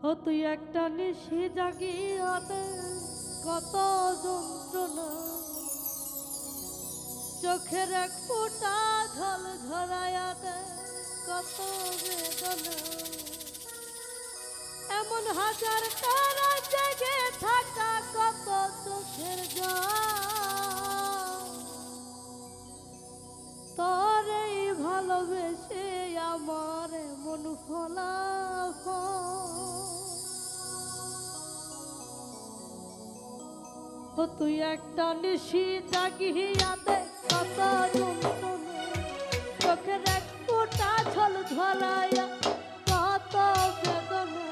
ও তুই একটা নিশি জাগিয়াতে কত যন্ত্রণা, চোখের এক ফোঁটা ঝল ঝরায়াতে কত বেদনা। এমন হাজার তারা জেগে থাকা কত চোখের জল, তোর এই ভালোবেসে আমার মন ফলাফল। ও তুই একটা নিশি জাগিয়াতে কত যন্ত্রণা, চোখের এক ফোঁটা ছল ঝরায়া কত বেদনা।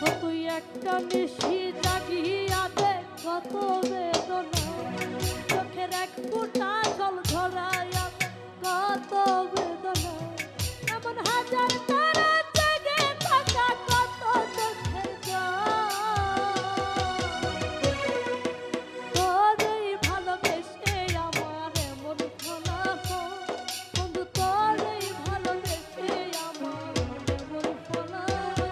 ও তুই একটা নিশি জাগিয়াতে কত বেদনা, চোখের এক ফোঁটা জল ঝরায়া কত বেদনা। এমন হাজার তারা জেগে থাকা কত চোখের জল, তোর এই ভালোবেসে আমার এমন ফলাফল। বন্ধু তোর এই ভালোবেসে আমার এমন ফলাফল।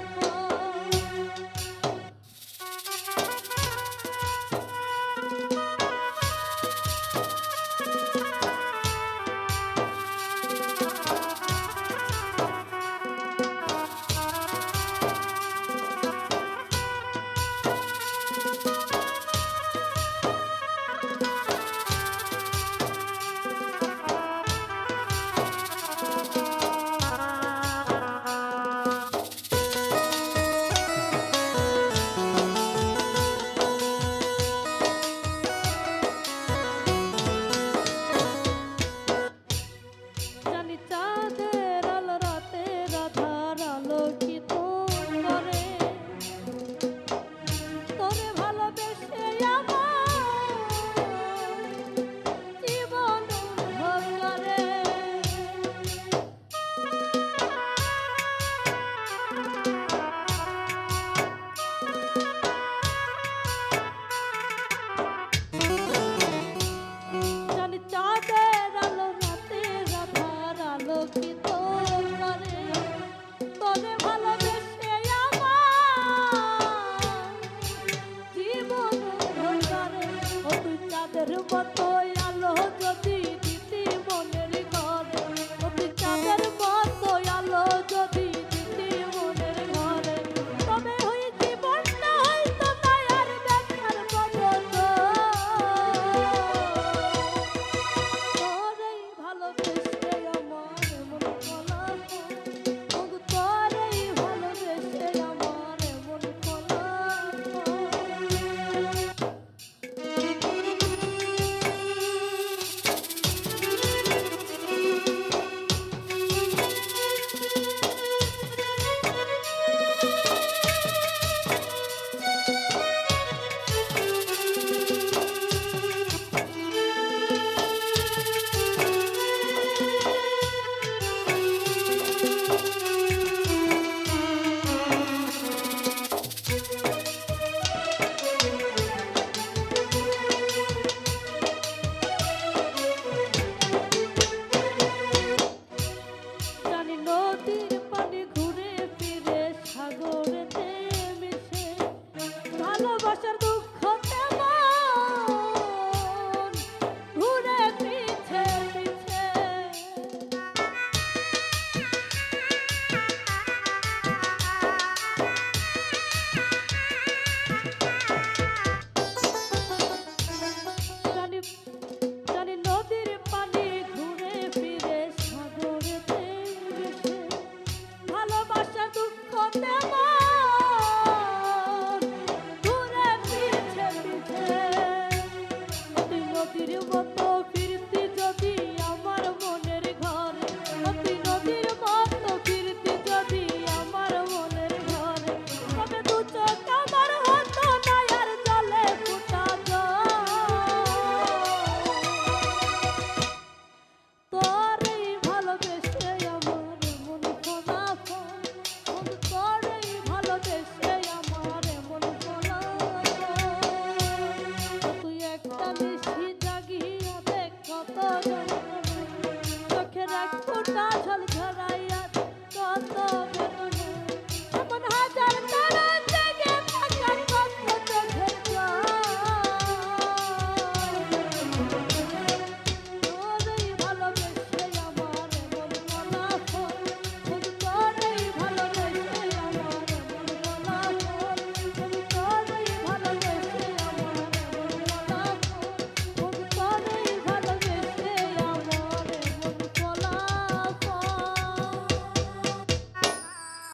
জানি চাঁদের আলো রাতের আধার আলোকিত করে, তোরে ভালোবেসে আমার জীবন উদ্ধার করে। জানি চাঁদের আলো রাতের আধার আলোকিত করে, তোরে ভালোবেসে আমার জীবন উদ্ধার করে। ও তুই চাঁদের মতো আলো যদি দিতি মনের ঘরে, ও তুই চাঁদের মতো আলো যদি দিতি মনের ঘরে, তবে ওই জীবনটা হয়তো মায়ার দেখার মতো। তোর এই ভালোবেসে আমার এমন ফলাফল, ওগো তোর এই ভালোবেসে আমার এমন ফলাফল। জানি নদীর পানি ঘুরে ফিরে সাগরেতে মিশে, ভালোবাসার দুঃখ